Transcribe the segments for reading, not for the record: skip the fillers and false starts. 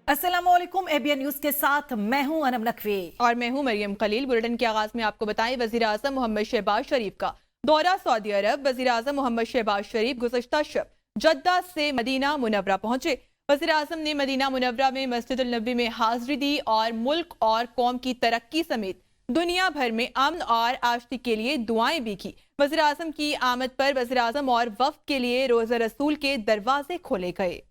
अस्सलाम वालेकुम। ABN news के साथ मैं हूं अनम नकवी और मैं हूं मरियम खलील। बुलेटिन के आगाज में आपको बताएं, वजीर आजम मोहम्मद शहबाज शरीफ का दौरा सऊदी अरब। वजीर आजम मोहम्मद शहबाज शरीफ गुज़श्ता शब जद्दा से मदीना मुनव्वरा पहुंचे। वजीर आजम ने मदीना मुनव्वरा में मस्जिद अल नबी में हाजिरी दी और मुल्क और कौम की तरक्की समेत दुनिया भर में अमन और आश्ती के लिए दुआएं भी की। वजीर आजम की आमद पर वजीर आजम और वफ्द के लिए रोज़ा रसूल के दरवाजे खोले गए।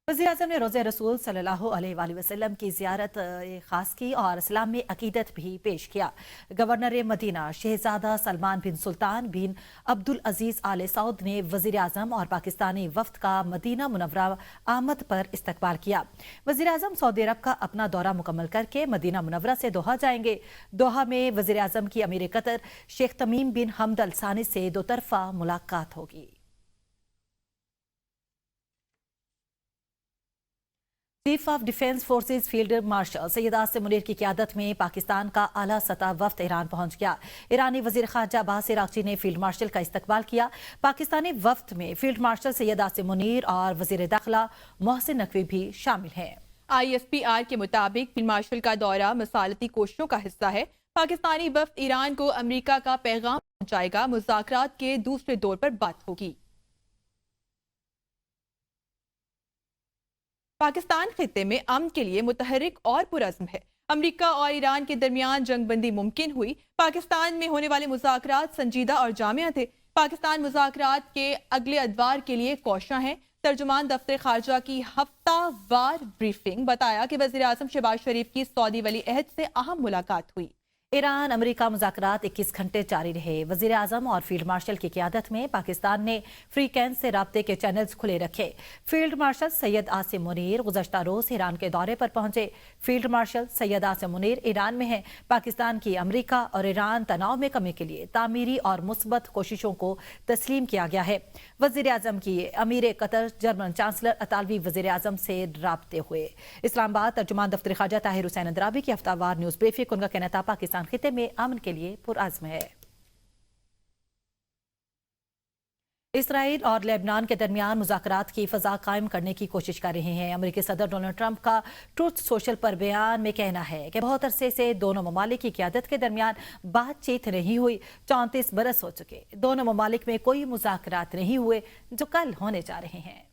वज़ीर आज़म ने रोज़े रसूल सल्लल्लाहु अलैहि वसल्लम की ज़ियारत खास की और इस्लाम में अकीदत भी पेश किया। गवर्नर मदीना शहजादा सलमान बिन सुल्तान बिन अब्दुल अजीज़ आले सऊद ने वज़ीर आज़म और पाकिस्तानी वफ्द का मदीना मुनव्वरा आमद पर इस्तकबाल किया। वज़ीर आज़म सऊदी अरब का अपना दौरा मुकम्मल करके मदीना मुनव्वरा से दोहा जाएंगे। दोहा में वज़ीर आज़म की अमीर कतर शेख तमीम बिन हमद अल सानी से दोतरफा मुलाकात होगी। Chief of defence forces field marshal Syed Asim Munir की क़यादत में पाकिस्तान का आला सतह वफ्द ईरान पहुंच गया। ईरानी वजीर खारजा अब्बास इराक्ची ने फील्ड मार्शल का इस्तकबाल किया। पाकिस्तानी वफ्द में फील्ड मार्शल सैयद आसिम मुनीर और वजीर दाखिला मोहसिन नकवी भी शामिल हैं। ISPR के मुताबिक फील्ड मार्शल का दौरा मसालती कोशिशों का हिस्सा है। पाकिस्तानी वफ्द ईरान को अमेरिका का पैगाम पहुंचाएगा। मुज़ाकरात के दूसरे दौर पर बात होगी। पाकिस्तान खित्ते में अमन के लिए मुतहरिक और पुरज़्म है। अमेरिका और ईरान के दरमियान जंगबंदी मुमकिन हुई। पाकिस्तान में होने वाले मुज़ाकरात संजीदा और जामिया थे। पाकिस्तान मुज़ाकरात के अगले अदवार के लिए कोशां है। तर्जुमान दफ्तर खारजा की हफ्तावार ब्रीफिंग बताया कि वज़ीर आज़म शहबाज शरीफ की सऊदी वली अहद से अहम मुलाकात हुई। ईरान अमेरिका मुज़ाकरात 21 घंटे जारी रहे। वज़ीर आज़म और फील्ड मार्शल की क़यादत में पाकिस्तान ने फ्रीकेंस से राब्ते के चैनल्स खुले रखे। फील्ड मार्शल सैयद आसिम मुनीर गुज़श्ता रोज़ ईरान के दौरे पर पहुंचे। Field marshal Syed Asim Munir Iran में हैं। पाकिस्तान की अमेरिका और ईरान तनाव में कमी के लिए तामीरी और मुस्बत कोशिशों को तस्लीम किया गया है। वज़ीर आज़म की अमीर कतर जर्मन चांसलर अतालवी वज़ीर आज़म से राब्ते हुए। इस्लामाबाद तर्जुमान दफ्तर खारजा ताहिर हुसैन अंद्राबी की हफ्तावार न्यूज़ ब्रीफिंग। उनका कहना था पाकिस्तान खिते में अमन के लिए पुरअज़्म है। इसराइल और लेबनान के दरमियान मुज़ाकरात की फ़ज़ा कायम करने की कोशिश कर रहे हैं। अमेरिकी सदर डोनाल्ड ट्रंप का ट्रूथ सोशल पर बयान में कहना है कि बहुत अरसे से दोनों ममालिक की क़यादत के दरमियान बातचीत नहीं हुई। 34 बरस हो चुके, दोनों ममालिक में कोई मुज़ाकरात नहीं हुए जो कल होने जा रहे हैं।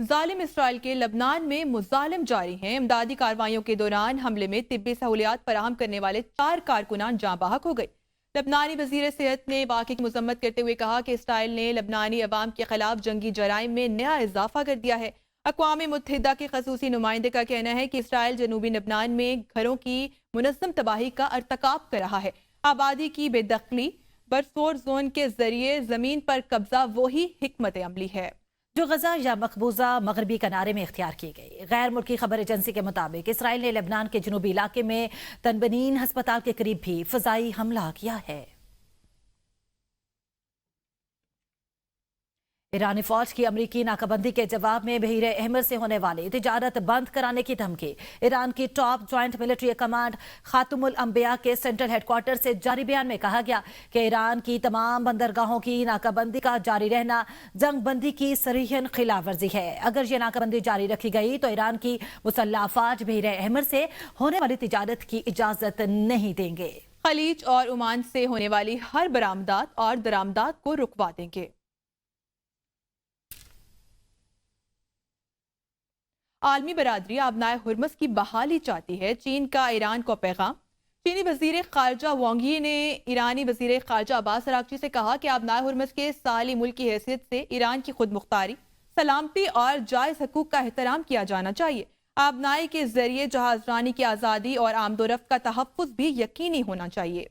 जालिम इसराइल के लबनान में मुजालिम जारी हैं। इमदादी कार्रवाइयों के दौरान हमले में तिब्बी सहूलियात फराहम करने वाले 4 कारकुनान जाँ बहक हो गए। लबनानी वजीर सेहत ने वाक़े की मजम्मत करते हुए कहा कि इसराइल ने लबनानी अवाम के खिलाफ जंगी जराइम में नया इजाफा कर दिया है। अक़वाम मुत्तहिदा के खसूसी नुमाइंदे का कहना है कि इसराइल जनूबी लबनान में घरों की मुनज़्ज़म तबाही का अर्तकाब कर रहा है। आबादी की बेदखली बरफोर जोन के जरिए जमीन पर कब्जा वही हिकमत अमली है जो गजा या मकबूजा मगरबी किनारे में इख्तियार की गई। गैर मुल्की खबर एजेंसी के मुताबिक इसराइल ने लेबनान के जनूबी इलाके में तनबनीन हस्पताल के करीब भी फ़ज़ाई हमला किया है। ईरानी फौज की अमरीकी नाकाबंदी के जवाब में बहीरे अहमर से होने वाली तिजारत बंद कराने की धमकी। ईरान की टॉप ज्वाइंट मिलिट्री कमांड खातुमुल अंबिया के सेंट्रल हेडक्वार्टर से जारी बयान में कहा गया कि ईरान की तमाम बंदरगाहों की नाकाबंदी का जारी रहना जंग बंदी की सरीहन खिलाफ वर्जी है। अगर ये नाकाबंदी जारी रखी गई तो ईरान की मुसल्लह अफवाज बहीरे अहमर से होने वाली तिजारत की इजाजत नहीं देंगे। खलीज और ओमान से होने वाली हर बरामदात और दरामदात को रुकवा देंगे। आलमी बरादरी आबनाए हुर्मस की बहाली चाहती है। चीन का ईरान को पैगाम। चीनी वजीर खारजा वांगी ने ईरानी वजीर खारजा अब्बास अरागची से कहा कि आबनाए हुर्मस के साली मुल्क की हैसियत से ईरान की खुद मुख्तारी, सलामती और जायज हकूक का एहतराम किया जाना चाहिए। आबनाई के जरिए जहाजरानी की आज़ादी और आमदोरफ्त का तहफ़्फ़ुज़ भी यकीनी होना चाहिए।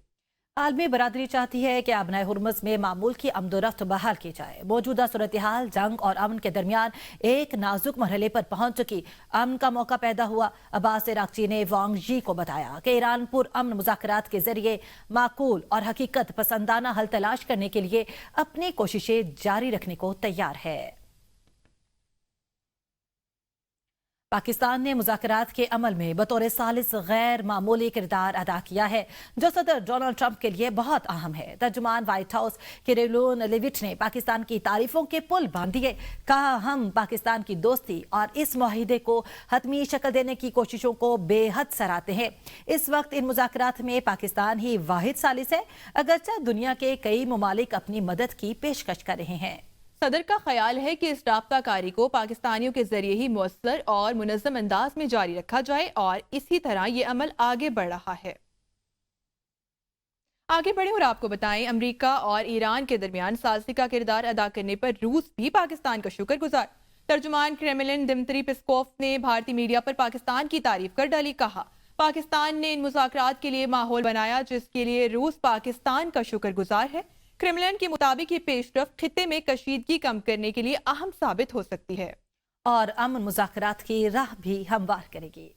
आलमी बरादरी चाहती है कि आबनाए हुर्मुज़ में मामूल की आमदोरफ्त बहाल की जाए। मौजूदा सूरत हाल जंग और अमन के दरमियान एक नाजुक मरहले पर पहुंच चुकी। अमन का मौका पैदा हुआ। अब्बास इराक्ची ने वांग यी को बताया कि ईरान पुरअमन मुज़ाकरात के जरिए माकूल और हकीकत पसंदाना हल तलाश करने के लिए अपनी कोशिशें जारी रखने को तैयार है। पाकिस्तान ने मुज़ाकरात के अमल में बतौर सालिस गैर मामूली किरदार अदा किया है जो सदर डोनाल्ड ट्रंप के लिए बहुत अहम है। तर्जुमान व्हाइट हाउस कैरोलिन लेविट ने पाकिस्तान की तारीफों के पुल बांध दिए। कहा, हम पाकिस्तान की दोस्ती और इस मुआहिदे को हतमी शक्ल देने की कोशिशों को बेहद सराहते हैं। इस वक्त इन मुज़ाकरात में पाकिस्तान ही वाहिद सालिस है, अगरचे दुनिया के कई ममालिक अपनी मदद की पेशकश कर रहे हैं। सदर का ख्याल है कि इस राब्ता कारी को पाकिस्तानियों के जरिए ही मौसर और मुनज़्ज़म अंदाज में जारी रखा जाए और इसी तरह ये अमल आगे बढ़ रहा है। आगे बढ़े और आपको बताएं, अमेरिका और ईरान के दरमियान सालसी का किरदार अदा करने पर रूस भी पाकिस्तान का शुक्रगुजार। तर्जुमान क्रेमलिन दिमित्री पेस्कोव ने भारतीय मीडिया पर पाकिस्तान की तारीफ कर डाली। कहा, पाकिस्तान ने इन मुज़ाकरात के लिए माहौल बनाया जिसके लिए रूस पाकिस्तान का शुक्रगुजार है। क्रेमलिन के मुताबिक ये पेशरफ खित्ते में कशीदगी कम करने के लिए अहम साबित हो सकती है और अमन मुज़ाकरात की राह भी हमवार करेगी।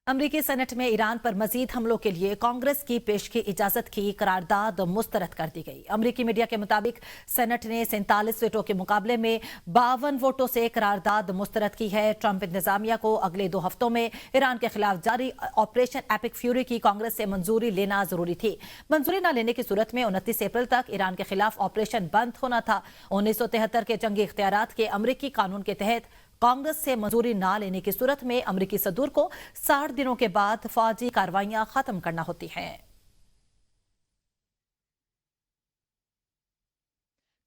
अमरीकी सेनेट में ईरान पर मजीद हमलों के लिए कांग्रेस की पेश की इजाजत की करारदाद मुस्तरद कर दी गई। अमरीकी मीडिया के मुताबिक सेनेट ने 47 वोटों के मुकाबले में 52 वोटों से करारदाद मुस्तरद की है। ट्रंप इंतजामिया को अगले 2 हफ्तों में ईरान के खिलाफ जारी ऑपरेशन एपिक फ्यूरी की कांग्रेस से मंजूरी लेना जरूरी थी। मंजूरी न लेने की सूरत में 29 अप्रैल तक ईरान के खिलाफ ऑपरेशन बंद होना था। 1973 के जंगी इख्तियारात के अमरीकी कानून के तहत कांग्रेस से मंजूरी न लेने की सूरत में अमरीकी सदूर को 60 दिनों के बाद फौजी कार्रवाइयां खत्म करना होती हैं।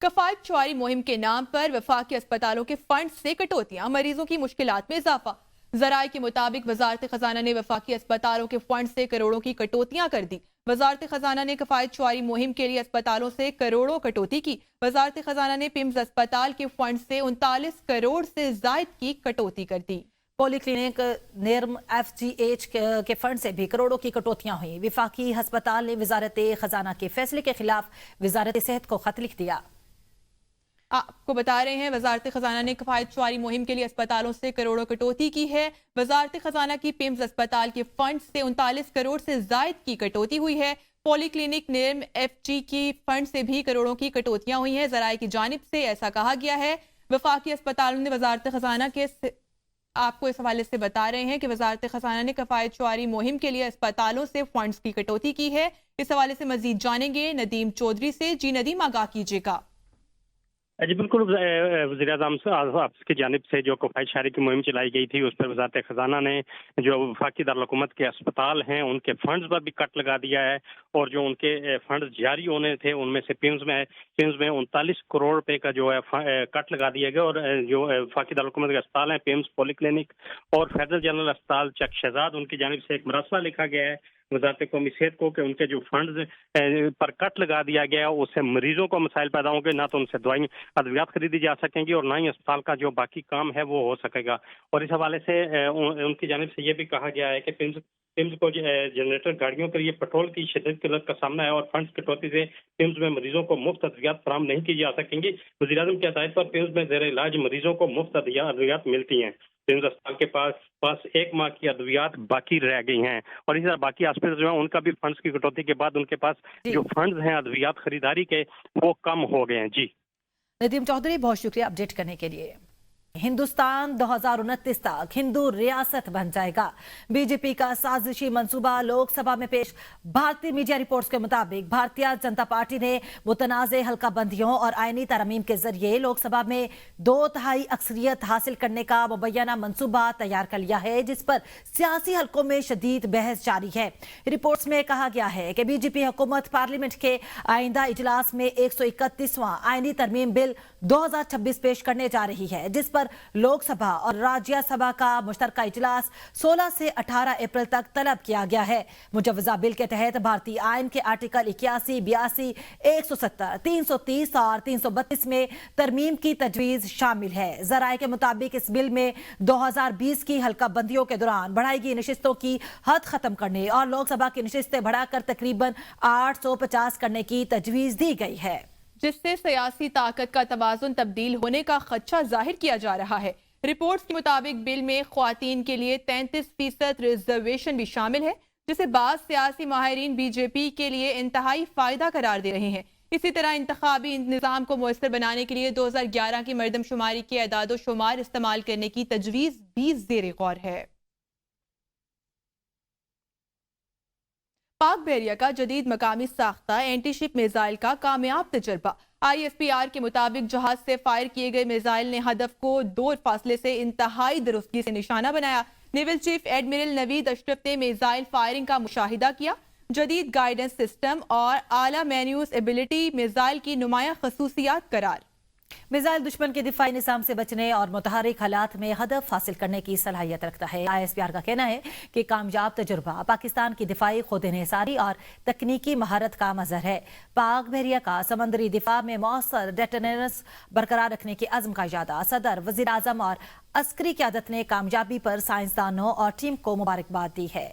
कफायत चुआरी मुहिम के नाम पर वफाकी अस्पतालों के फंड से कटौतियां, मरीजों की मुश्किलात में इजाफा। ज़राए के मुताबिक वजारत खजाना ने वफाकी अस्पतालों के फंड से करोड़ों की कटौतियां कर दी। वजारत खजाना ने कफायत चुआरी मुहिम के लिए अस्पतालों से करोड़ों कटौती की। वजारत खजाना ने पिम्स अस्पताल के फंड से 39 करोड़ से जायद की कटौती कर दी। पॉलीक्लिनिक निर्म FGH के फंड से भी करोड़ों की कटौतियां हुई। विफाकी अस्पताल ने वजारत खजाना के फैसले के खिलाफ वजारत सेहत को खत लिख दिया। आपको बता रहे हैं, वजारत खजाना ने कफायत चुआरी मुहिम के लिए अस्पतालों से करोड़ों कटौती की है। वजारत खजाना की पिम्स अस्पताल के फंड से 39 करोड़ से जायद की कटौती हुई है। पॉलीक्लिनिक निर्म FG की फंड से भी करोड़ों की कटौतियां हुई हैं। ज़राए की जानिब से ऐसा कहा गया है। वफाकी अस्पतालों ने वजारत खजाना के आपको इस हवाले से बता रहे हैं कि वजारत खजाना ने कफायत चुआरी मुहिम के लिए अस्पतालों से फंड्स की कटौती की है। इस हवाले से मजीद जानेंगे नदीम चौधरी से। जी नदीम, आगाह कीजिएगा। जी बिल्कुल, वज़ीर आज़म की जानिब से जो कफायत शारी की मुहिम चलाई गई थी उस पर वज़ारत खजाना ने जो वफाकी दारुल-हुकूमत के अस्पताल हैं उनके फंड्स पर भी कट लगा दिया है और जो उनके फंड्स जारी होने थे उनमें से पिम्स में 39 करोड़ रुपए का जो है कट लगा दिया गया। और जो वफाकी दारुल-हुकूमत के अस्पताल हैं पिम्स, पॉलीक्लिनिक और फेडरल जनरल अस्पताल चक शहजाद, उनकी जानिब से एक मरसला लिखा गया है वजारत कौमी सेहत को कि उनके जो फंड्स पर कट लगा दिया गया है उससे मरीजों को मसाइल पैदा होंगे, ना तो उनसे दवाई अद्वियात खरीदी जा सकेंगी और ना ही अस्पताल का जो बाकी काम है वो हो सकेगा। और इस हवाले से उनकी जानिब से ये भी कहा गया है कि पिम्स को जनरेटर गाड़ियों के लिए पेट्रोल की शिद्दत किल्लत का सामना है और फंड्स कटौती से पिम्स में मरीजों को मुफ्त अद्वियात फराहम नहीं की जा सकेंगी। वज़ीर-ए-आज़म की हदायत पर पिम्स में ज़ेर इलाज मरीजों को मुफ्त अद्वियात मिलती हैं। पिम्स अस्पताल के पास 1 माह की अद्वियात बाकी रह गई हैं और इसी तरह बाकी हॉस्पिटल जो है उनका भी फंड्स की कटौती के बाद उनके पास जो फंड्स हैं अद्वियात खरीदारी के वो कम हो गए हैं। जी नदीम चौधरी, बहुत शुक्रिया अपडेट करने के लिए। हिंदुस्तान 2029 तक हिंदू रियासत बन जाएगा। बीजेपी का साजिशी मंसूबा लोकसभा में पेश। भारतीय मीडिया रिपोर्ट्स के मुताबिक भारतीय जनता पार्टी ने मुतनाज़े हल्का बंदियों और आईनी तरमीम के जरिए लोकसभा में 2/3 अक्सरियत हासिल करने का मुबैना मंसूबा तैयार कर लिया है, जिस पर सियासी हलकों में शदीद बहस जारी है। रिपोर्ट्स में कहा गया है कि बीजेपी हुकूमत पार्लियामेंट के आइंदा इजलास में 131वां आईनी तरमीम बिल 2026 पेश करने जा रही है, जिस पर लोकसभा और राज्यसभा का मुश्तरका इजलास 16 से 18 अप्रैल तक तलब किया गया है। मुजव्वजा बिल के तहत भारतीय आईन के आर्टिकल 81, 82, 170, 330 और 332 में तरमीम की तजवीज शामिल है। जराये के मुताबिक इस बिल में 2020 की हल्का बंदियों के दौरान बढ़ाई गई नशिस्तों की हद खत्म करने और लोकसभा की नशिस्तें बढ़ाकर तकरीबन 850 करने की तजवीज दी गई है, जिससे सियासी ताकत का तवाज़ुन तब्दील होने का खदशा जाहिर किया जा रहा है। रिपोर्ट्स के मुताबिक बिल में ख्वातीन के लिए 33% रिजर्वेशन भी शामिल है, जिसे बाज़ सियासी माहिरीन बीजेपी के लिए इंतहाई फायदा करार दे रहे हैं। اسی طرح انتخابی نظام کو مؤثر بنانے کے لیے 2011 کی مردم شماری کے اعداد و شمار استعمال کرنے کی تجویز بھی زیر غور ہے۔ پاک بحریہ کا جدید مقامی ساختہ اینٹی شپ میزائل کا کامیاب تجربہ۔ ISPR کے مطابق جہاز سے فائر کیے گئے میزائل نے ہدف کو دور فاصلے سے انتہائی درستگی سے نشانہ بنایا۔ نیول چیف ایڈمرل نوید اشرف نے میزائل فائرنگ کا مشاہدہ کیا۔ جدید گائیڈنس سسٹم اور اعلیٰ مینیوس ایبلٹی میزائل کی نمایاں خصوصیات قرار۔ میزائل دشمن کے دفاعی نظام سے بچنے اور متحرک حالات میں ہدف حاصل کرنے کی صلاحیت رکھتا ہے۔ ISPR کا کہنا ہے کہ کامیاب تجربہ پاکستان کی دفاعی خود انحصاری اور تکنیکی مہارت کا مظہر ہے۔ پاک بحریہ کا سمندری دفاع میں مؤثر ڈیٹرنس برقرار رکھنے کے عزم کا اجادہ صدر، وزیر اعظم اور عسکری قیادت نے کامیابی پر سائنسدانوں اور ٹیم کو مبارکباد دی ہے۔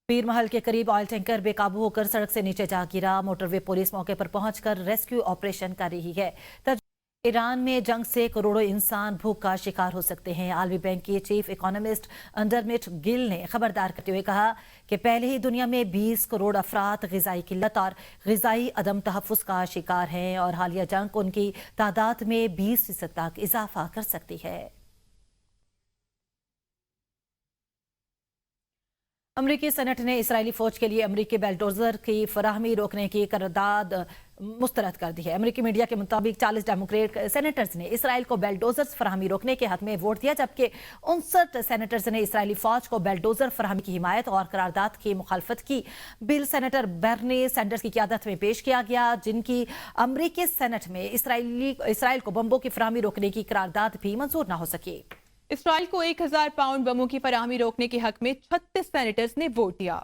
پیر محل کے قریب آئل ٹینکر بے قابو ہو کر سڑک سے نیچے جا گرا۔ موٹر وے پولیس موقع پر پہنچ کر ریسکیو آپریشن کر رہی ہے۔ ایران میں جنگ سے کروڑوں انسان بھوک کا شکار ہو سکتے ہیں۔ عالمی بینک کی چیف اکانومسٹ انڈرمٹ گل نے خبردار کرتے ہوئے کہا کہ پہلے ہی دنیا میں 20 کروڑ افراد غذائی قلت اور غذائی عدم تحفظ کا شکار ہیں اور حالیہ جنگ ان کی تعداد میں 20% تک اضافہ کر سکتی ہے۔ امریکی سینٹ نے اسرائیلی فوج کے لیے امریکی بیلڈوزر کی فراہمی روکنے کی قرارداد مسترد کر دی ہے۔ امریکی میڈیا کے مطابق 40 ڈیموکریٹ سینیٹرز نے اسرائیل کو بیلڈوزر فراہمی روکنے کے حق میں ووٹ دیا، جبکہ 59 سینیٹرز نے اسرائیلی فوج کو بیلڈوزر فراہمی کی حمایت اور قرارداد کی مخالفت کی۔ بل سینیٹر برنی سینڈرز کی قیادت میں پیش کیا گیا، جن کی امریکی سینٹ میں اسرائیل کو بمبوں کی فراہمی روکنے کی قرارداد بھی منظور نہ ہو سکی۔ اسرائیل کو 1000 پاؤنڈ بموں کی فراہمی روکنے کے حق میں 36 سینیٹرز نے ووٹ دیا۔